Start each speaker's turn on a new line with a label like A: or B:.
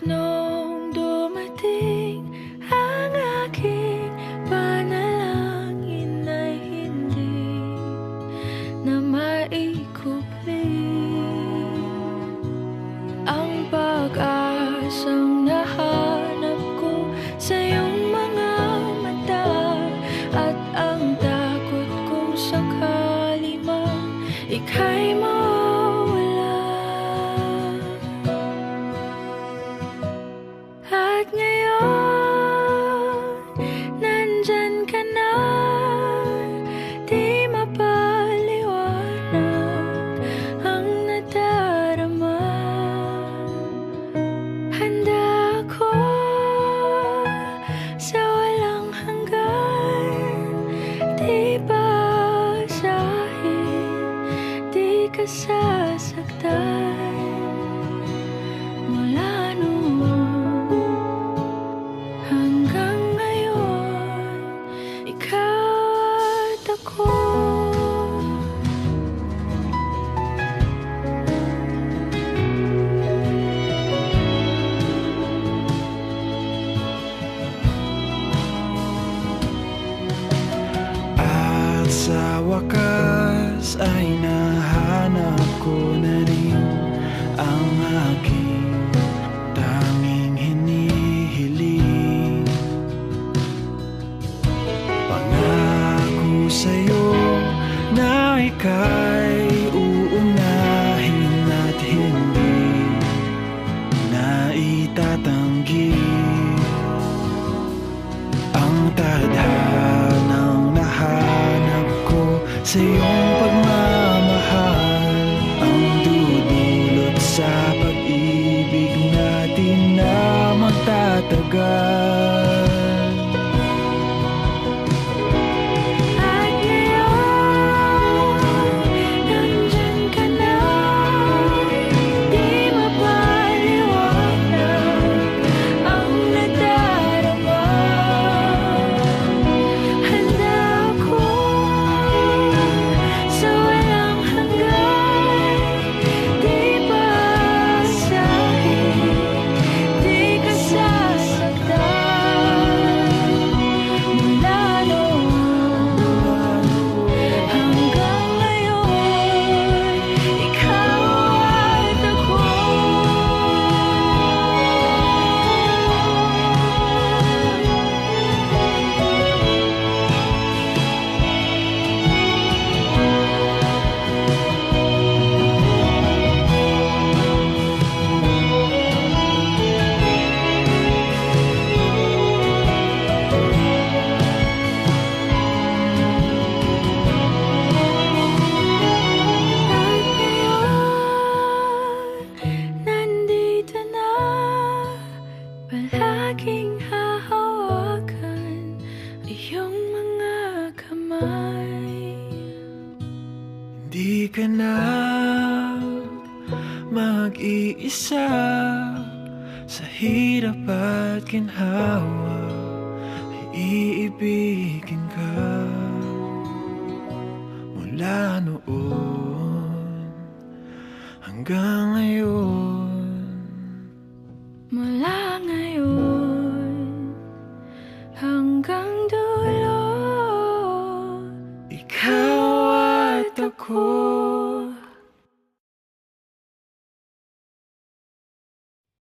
A: nung dumating ang aking panalangin ay hindi na maikupli. Ang pag-asang nahanap ko sa iyong mga mata, at ang takot kong sakali man ika'y mawala. At ngayon, nandyan ka na, di mapaliwanag ang nadarama. Handa ako sa walang hanggan, di basahin, di ka sasaktan. Mula noon hanggang ngayon, ikaw at ako.
B: At sa wakas ay nahanap ko na rin ang aking tanging hinihiling. Pangako sa'yo na ika'y uunahin at hindi na itatanggi. Ang tadhanang nahanap ko sa iyong pagmamahal, ang dudulot sa pag-ibig natin na magtatagal.
A: At ngayon, nandyan ka na, di mapaliwanag ang nadarama. Handa ako sa walang hanggan, di basahin, di ka sasaktan. Mula noon hanggang ngayon, ikaw at ako. At ngayon, nandito na, palaging hahawakan iyong mga kamay.
B: Hindi ka na mag-iisa sa hirap at ginhawa, iibigin ka. Mula noon hanggang ngayon,
A: Mula ngayon hanggang dulo,
B: ikaw